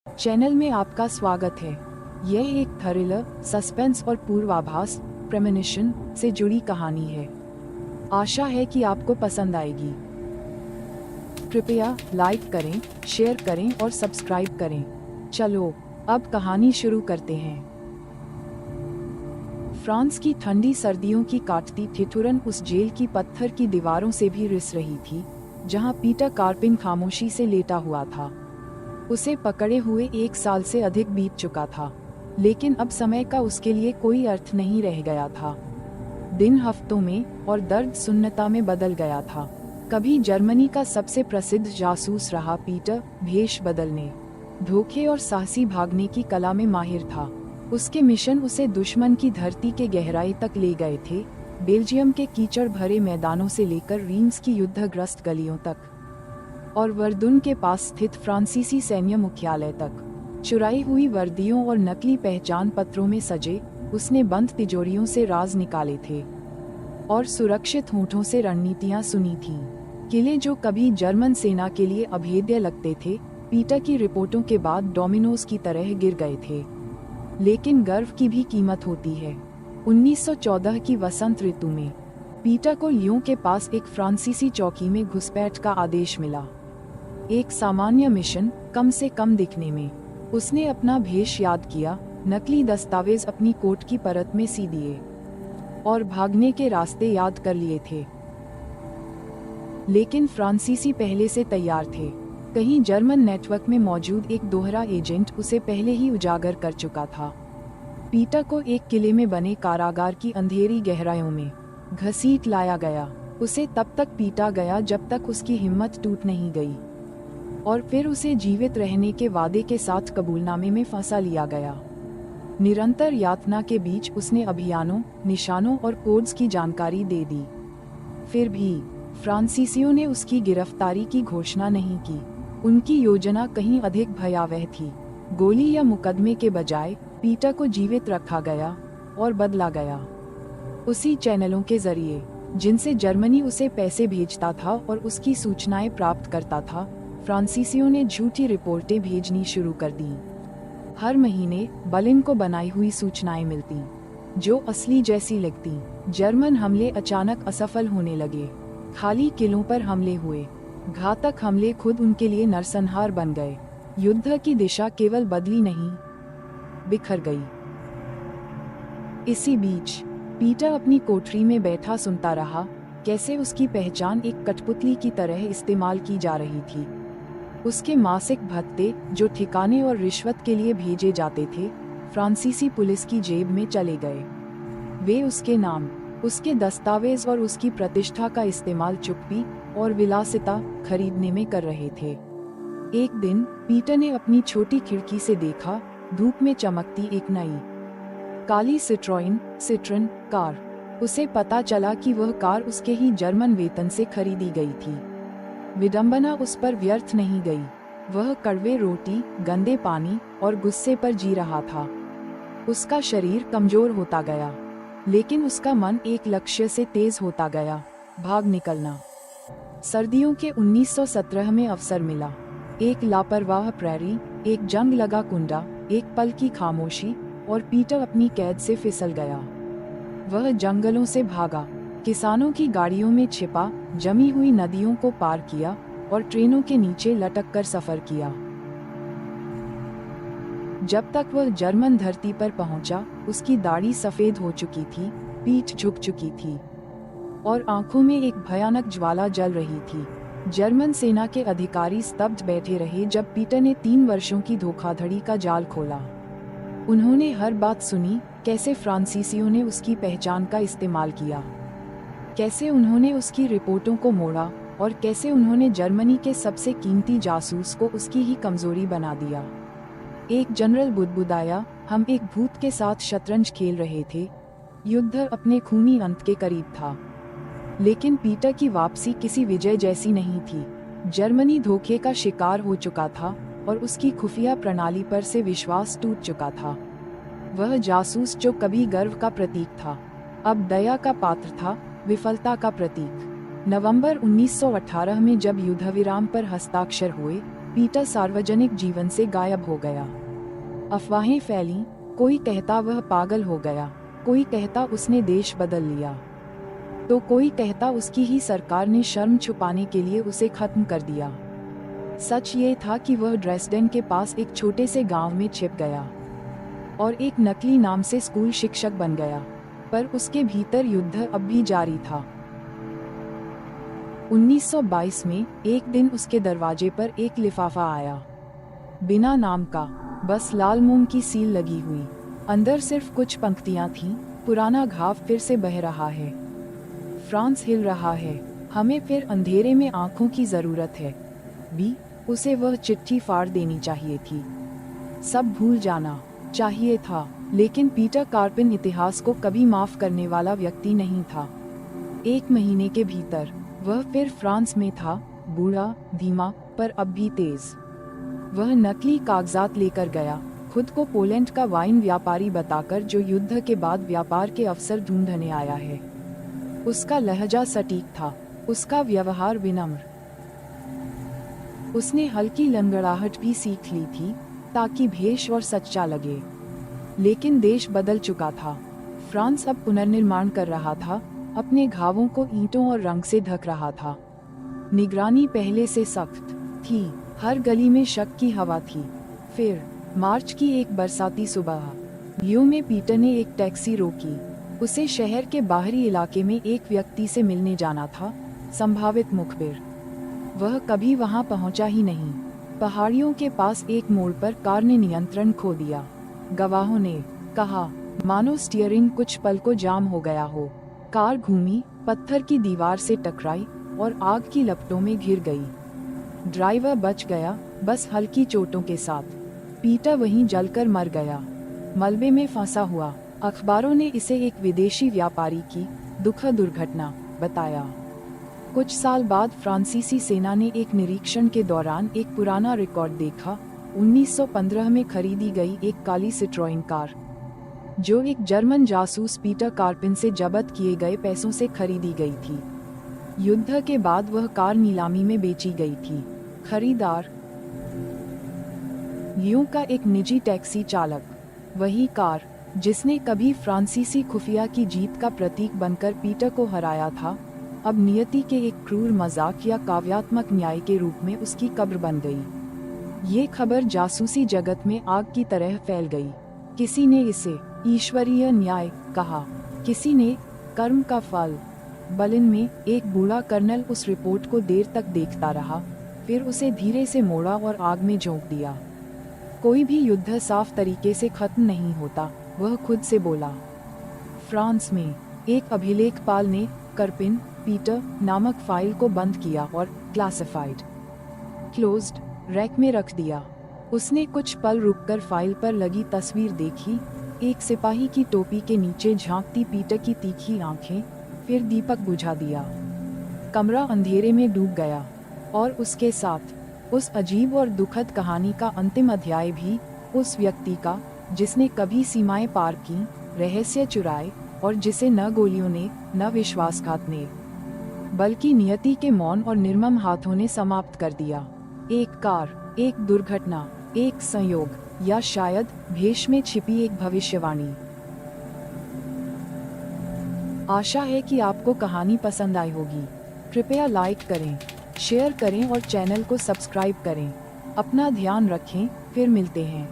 Channel में आपका स्वागत है। यह एक थ्रिलर, सस्पेंस और पूर्वाभास प्रेमोनिशन से जुड़ी कहानी है। आशा है कि आपको पसंद आएगी। कृपया लाइक करें, शेयर करें और सब्सक्राइब करें। चलो अब कहानी शुरू करते हैं। फ्रांस की ठंडी सर्दियों की काटती ठिठुरन उस जेल की पत्थर की दीवारों से भी रिस रही थी, जहां पीटर कार्पिन खामोशी से लेटा हुआ था। उसे पकड़े हुए 1 साल से अधिक बीत चुका था, लेकिन अब समय का उसके लिए कोई अर्थ नहीं रह गया था। दिन हफ्तों में और दर्द सुन्नता में बदल गया था। कभी जर्मनी का सबसे प्रसिद्ध जासूस रहा पीटर, भेष बदलने, धोखे और साहसी भागने की कला में माहिर था। उसके मिशन उसे दुश्मन की धरती के गहराई तक ले गए थे, बेल्जियम के कीचड़ भरे मैदानों से लेकर रीम्स की युद्धग्रस्त गलियों तक और वर्दुन के पास स्थित फ्रांसीसी सैन्य मुख्यालय तक। चुराई हुई वर्दियों और नकली पहचान पत्रों में सजे उसने बंद तिजोरियों से राज निकाले थे और सुरक्षित होठों से रणनीतियां सुनी थीं। किले जो कभी जर्मन सेना के लिए अभेद्य लगते थे, पीटर की रिपोर्टों के बाद डोमिनोज की तरह गिर गए थे। लेकिन गर्व की भी कीमत होती है। 1914 की वसंत ऋतु में पीटर को लियों के पास एक फ्रांसीसी चौकी में घुसपैठ का आदेश मिला। एक सामान्य मिशन, कम से कम दिखने में। उसने अपना भेष याद किया, नकली दस्तावेज अपनी कोट की परत में सी दिए और भागने के रास्ते याद कर लिए थे। लेकिन फ्रांसीसी पहले से तैयार थे। कहीं जर्मन नेटवर्क में मौजूद एक दोहरा एजेंट उसे पहले ही उजागर कर चुका था। पीटर को एक किले में बने कारागार की अंधेरी गहराइयों में घसीट लाया गया। उसे तब तक पीटा गया जब तक उसकी हिम्मत टूट नहीं गई, और फिर उसे जीवित रहने के वादे के साथ कबूलनामे में फंसा लिया गया। निरंतर यातना के बीच उसने अभियानों, निशानों और कोड्स की जानकारी दे दी। फिर भी फ्रांसीसियों ने उसकी गिरफ्तारी की घोषणा नहीं की। उनकी योजना कहीं अधिक भयावह थी। गोली या मुकदमे के बजाय पीटर को जीवित रखा गया और बदला गया, उसी चैनलों के जरिए जिनसे जर्मनी उसे पैसे भेजता था और उसकी सूचनाएं प्राप्त करता था। फ्रांसीसियों ने झूठी रिपोर्टें भेजनी शुरू कर दी। हर महीने बर्लिन को बनाई हुई सूचनाएं मिलती, जो असली जैसी लगती। जर्मन हमले अचानक असफल होने लगे। खाली किलों पर हमले हुए। घातक हमले खुद उनके लिए नरसंहार बन गए। युद्ध की दिशा केवल बदली नहीं, बिखर गई। इसी बीच पीटर अपनी कोठरी में बैठा सुनता रहा, कैसे उसकी पहचान एक कठपुतली की तरह इस्तेमाल की जा रही थी। उसके मासिक भत्ते, जो ठिकाने और रिश्वत के लिए भेजे जाते थे, फ्रांसीसी पुलिस की जेब में चले गए। वे उसके नाम, उसके दस्तावेज और उसकी प्रतिष्ठा का इस्तेमाल चुप्पी और विलासिता खरीदने में कर रहे थे। एक दिन पीटर ने अपनी छोटी खिड़की से देखा, धूप में चमकती एक नई काली सिट्रन कार। उसे पता चला कि वह कार उसके ही जर्मन वेतन से खरीदी गई थी। विडंबना उस पर व्यर्थ नहीं गई। वह कड़वे रोटी, गंदे पानी और गुस्से पर जी रहा था। उसका शरीर कमजोर होता गया, लेकिन उसका मन एक लक्ष्य से तेज होता गया, भाग निकलना। सर्दियों के 1917 में अवसर मिला। एक लापरवाह प्रैरी, एक जंग लगा कुंडा, एक पल की खामोशी, और पीटर अपनी कैद से फिसल गया। वह जंगलों से भागा, किसानों की गाड़ियों में छिपा, जमी हुई नदियों को पार किया और ट्रेनों के नीचे लटक कर सफर किया। जब तक वह जर्मन धरती पर पहुंचा, उसकी दाढ़ी सफेद हो चुकी थी, पीठ झुक चुकी थी और आंखों में एक भयानक ज्वाला जल रही थी। जर्मन सेना के अधिकारी स्तब्ध बैठे रहे जब पीटर ने 3 वर्षों की धोखाधड़ी का जाल खोला। उन्होंने हर बात सुनी, कैसे फ्रांसीसियों ने उसकी पहचान का इस्तेमाल किया, कैसे उन्होंने उसकी रिपोर्टों को मोड़ा और कैसे उन्होंने जर्मनी के सबसे कीमती जासूस को उसकी ही कमजोरी बना दिया। एक जनरल बुदबुदाया, हम एक भूत के साथ शतरंज खेल रहे थे। युद्ध अपने खूनी अंत के करीब था, लेकिन पीटर की वापसी किसी विजय जैसी नहीं थी। जर्मनी धोखे का शिकार हो चुका था और उसकी खुफिया प्रणाली पर से विश्वास टूट चुका था। वह जासूस जो कभी गर्व का प्रतीक था, अब दया का पात्र था, विफलता का प्रतीक। नवंबर 1918 में जब युद्धविराम पर हस्ताक्षर हुए, पीटर सार्वजनिक जीवन से गायब हो गया। अफवाहें फैलीं, कोई कहता वह पागल हो गया, कोई कहता उसने देश बदल लिया, तो कोई कहता उसकी ही सरकार ने शर्म छुपाने के लिए उसे खत्म कर दिया। सच ये था कि वह ड्रेसडेन के पास एक छोटे से गांव में छिप गया और एक नकली नाम से स्कूल शिक्षक बन गया, पर उसके भीतर युद्ध अब भी जारी था। 1922 में एक दिन उसके दरवाजे पर एक लिफाफा आया, बिना नाम का, बस लाल मोम की सील लगी हुई। अंदर सिर्फ कुछ पंक्तियां थीं, पुराना घाव फिर से बह रहा है, फ्रांस हिल रहा है, हमें फिर अंधेरे में आंखों की जरूरत है। बी, उसे वह चिट्ठी फाड़ देनी चाहिए थी, सब भूल जाना चाहिए था, लेकिन पीटर कार्पिन इतिहास को कभी माफ करने वाला व्यक्ति नहीं था। 1 महीने के भीतर वह फिर फ्रांस में था, बूढ़ा, धीमा, पर अब भी तेज। वह नकली कागजात लेकर गया, खुद को पोलैंड का वाइन व्यापारी बताकर, जो युद्ध के बाद व्यापार के अवसर ढूंढने आया है। उसका लहजा सटीक था, उसका व्यवहार विनम्र। उसने हल्की लंगड़ाहट भी सीख ली थी ताकि भेष और सच्चा लगे। लेकिन देश बदल चुका था। फ्रांस अब पुनर्निर्माण कर रहा था, अपने घावों को ईंटों और रंग से ढक रहा था। निगरानी पहले से सख्त थी, हर गली में शक की हवा थी। फिर मार्च की एक बरसाती सुबह ल्यू में पीटर ने एक टैक्सी रोकी। उसे शहर के बाहरी इलाके में एक व्यक्ति से मिलने जाना था, संभावित मुखबिर। वह कभी वहां पहुंचा ही नहीं। पहाड़ियों के पास एक मोड़ पर कार ने नियंत्रण खो दिया। गवाहों ने कहा, मानो स्टीयरिंग कुछ पल को जाम हो गया हो। कार घूमी, पत्थर की दीवार से टकराई और आग की लपटों में घिर गई। ड्राइवर बच गया, बस हल्की चोटों के साथ। पीटर वहीं जलकर मर गया, मलबे में फंसा हुआ। अखबारों ने इसे एक विदेशी व्यापारी की दुखद दुर्घटना बताया। कुछ साल बाद फ्रांसीसी सेना ने एक निरीक्षण के दौरान एक पुराना रिकॉर्ड देखा। 1915 में खरीदी गई एक काली सिट्रोइन कार, जो एक जर्मन जासूस पीटर कार्पिन से जब्त किए गए पैसों से खरीदी गई थी। युद्ध के बाद वह कार नीलामी में बेची गई थी। खरीदार ल्यों का एक निजी टैक्सी चालक, वही कार जिसने कभी फ्रांसीसी खुफिया की जीत का प्रतीक बनकर पीटर को हराया था, अब नियति के एक क्रूर मजाक या काव्यात्मक न्याय के रूप में उसकी कब्र बन गई। ये खबर जासूसी जगत में आग की तरह फैल गई। किसी ने इसे ईश्वरीय न्याय कहा, किसी ने कर्म का फल। बर्लिन में एक बूढ़ा कर्नल उस रिपोर्ट को देर तक देखता रहा, फिर उसे धीरे से मोड़ा और आग में झोंक दिया। कोई भी युद्ध साफ तरीके से खत्म नहीं होता, वह खुद से बोला। फ्रांस में एक अभिलेखपाल ने कार्पिन पीटर नामक फाइल को बंद किया और क्लासिफाइड क्लोज्ड रैक में रख दिया। उसने कुछ पल रुककर फाइल पर लगी तस्वीर देखी, एक सिपाही की टोपी के नीचे झांकती पीटर की तीखी आंखें, फिर दीपक बुझा दिया। कमरा अंधेरे में डूब गया और उसके साथ उस अजीब और दुखद कहानी का अंतिम अध्याय भी, उस व्यक्ति का जिसने कभी सीमाएं पार की, रहस्य चुराए और जिसे न गोलियों ने, न विश्वासघात ने, बल्कि नियति के मौन और निर्मम हाथों ने समाप्त कर दिया। एक कार, एक दुर्घटना, एक संयोग, या शायद भेष में छिपी एक भविष्यवाणी। आशा है कि आपको कहानी पसंद आई होगी। कृपया लाइक करें, शेयर करें और चैनल को सब्सक्राइब करें। अपना ध्यान रखें, फिर मिलते हैं।